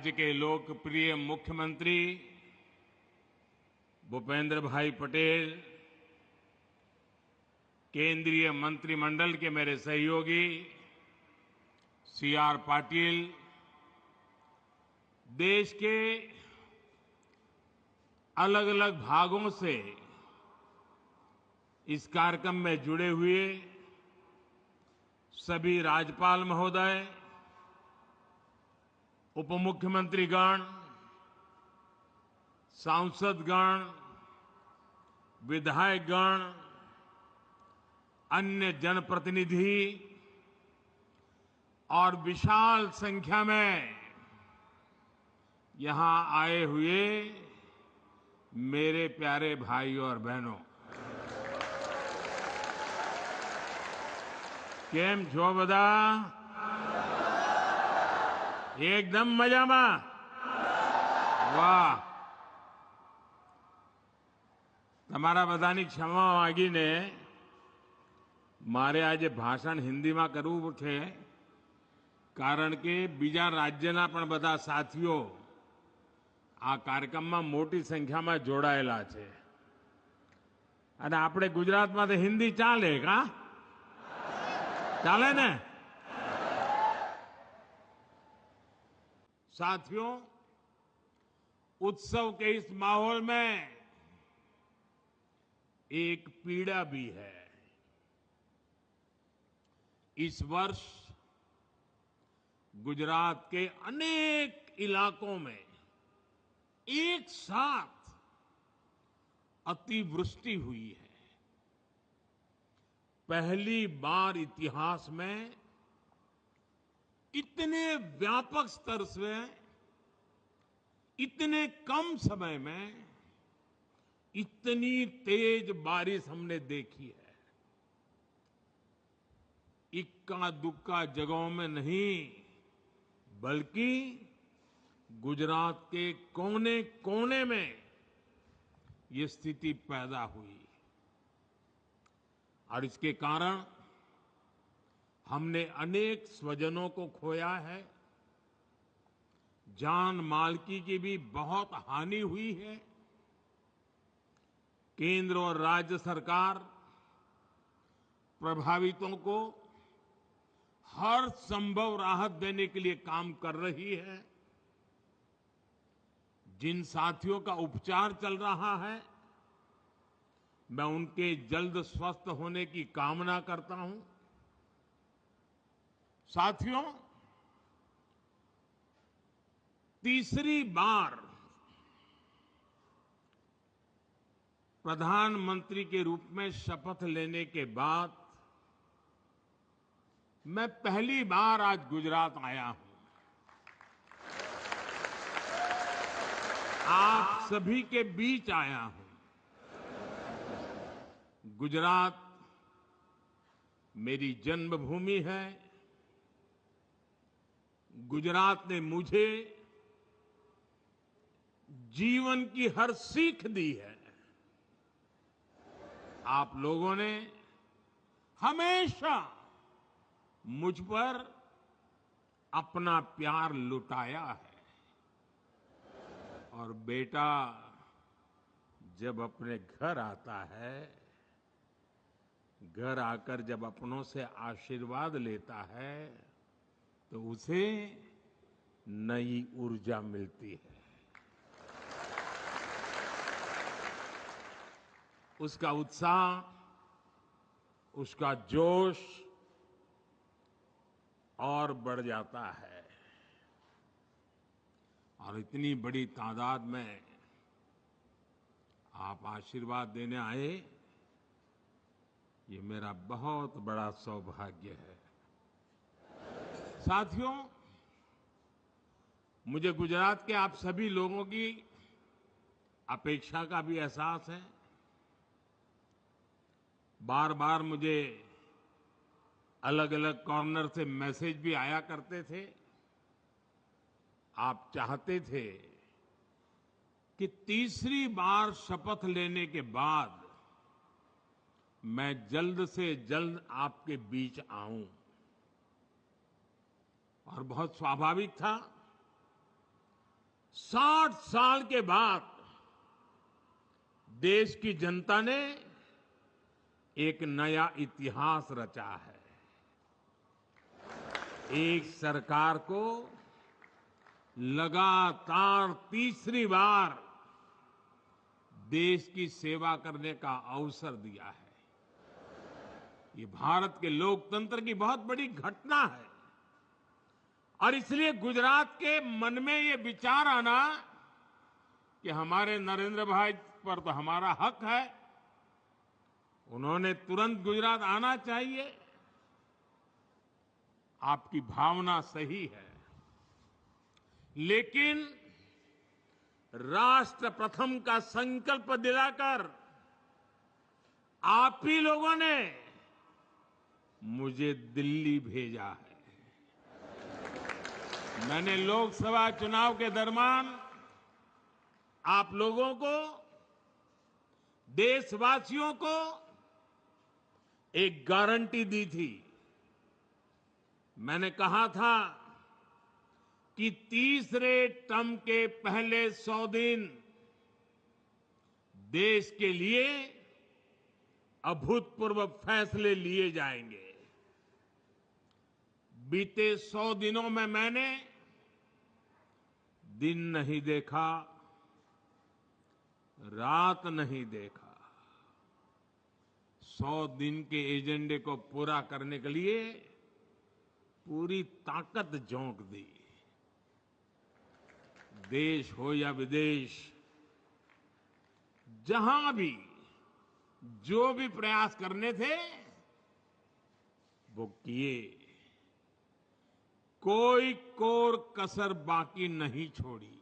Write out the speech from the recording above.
राज्य के लोकप्रिय मुख्यमंत्री भूपेंद्र भाई पटेल, केंद्रीय मंत्रिमंडल के मेरे सहयोगी सीआर पाटिल, देश के अलग अलग भागों से इस कार्यक्रम में जुड़े हुए सभी राज्यपाल महोदय, उपमुख्यमंत्रीगण, सांसदगण, विधायकगण, अन्य जनप्रतिनिधि और विशाल संख्या में यहां आए हुए मेरे प्यारे भाइयों और बहनों, केम छो बधा? एकदम मजाમાં? વાહ! તમારા બધાની ક્ષમા માંગીને મારે આજે ભાષણ હિન્દીમાં કરવું છે, કારણ કે બીજા રાજ્યના પણ બધા સાથીઓ આ કાર્યક્રમમાં મોટી સંખ્યામાં જોડાયેલા છે અને આપણે ગુજરાતમાં તો હિન્દી ચાલે કા? ચાલે ને? साथियों, उत्सव के इस माहौल में एक पीड़ा भी है। इस वर्ष गुजरात के अनेक इलाकों में एक साथ अतिवृष्टि हुई है। पहली बार इतिहास में इतने व्यापक स्तर से इतने कम समय में इतनी तेज बारिश हमने देखी है। इक्का दुक्का जगहों में नहीं, बल्कि गुजरात के कोने कोने में ये स्थिति पैदा हुई और इसके कारण हमने अनेक स्वजनों को खोया है, जान माल की भी बहुत हानि हुई है। केंद्र और राज्य सरकार प्रभावितों को हर संभव राहत देने के लिए काम कर रही है। जिन साथियों का उपचार चल रहा है, मैं उनके जल्द स्वस्थ होने की कामना करता हूं। साथियों, तीसरी बार प्रधानमंत्री के रूप में शपथ लेने के बाद मैं पहली बार आज गुजरात आया हूं। आप सभी के बीच आया हूं। गुजरात मेरी जन्मभूमि है। गुजरात ने मुझे जीवन की हर सीख दी है। आप लोगों ने हमेशा मुझ पर अपना प्यार लुटाया है और बेटा जब अपने घर आता है, घर आकर जब अपनों से आशीर्वाद लेता है, तो उसे नई ऊर्जा मिलती है। उसका उत्साह, उसका जोश और बढ़ जाता है और इतनी बड़ी तादाद में आप आशीर्वाद देने आए, ये मेरा बहुत बड़ा सौभाग्य है। साथियों, मुझे गुजरात के आप सभी लोगों की अपेक्षा का भी एहसास है। बार बार मुझे अलग अलग कॉर्नर से मैसेज भी आया करते थे। आप चाहते थे कि तीसरी बार शपथ लेने के बाद मैं जल्द से जल्द आपके बीच आऊं। और बहुत स्वाभाविक था 60 साल के बाद देश की जनता ने एक नया इतिहास रचा है। एक सरकार को लगातार तीसरी बार देश की सेवा करने का अवसर दिया है। ये भारत के लोकतंत्र की बहुत बड़ी घटना है और इसलिए गुजरात के मन में ये विचार आना कि हमारे नरेंद्र भाई पर तो हमारा हक है, उन्होंने तुरंत गुजरात आना चाहिए, आपकी भावना सही है। लेकिन राष्ट्र प्रथम का संकल्प दिलाकर आप ही लोगों ने मुझे दिल्ली भेजा है। मैंने लोकसभा चुनाव के दरमियान आप लोगों को, देशवासियों को एक गारंटी दी थी। मैंने कहा था कि तीसरे टर्म के पहले 100 दिन देश के लिए अभूतपूर्व फैसले लिए जाएंगे। बीते 100 दिनों में मैंने दिन नहीं देखा, रात नहीं देखा। 100 दिन के एजेंडे को पूरा करने के लिए पूरी ताकत झोंक दी। देश हो या विदेश, जहां भी जो भी प्रयास करने थे वो किए, कोई कोर कसर बाकी नहीं छोड़ी।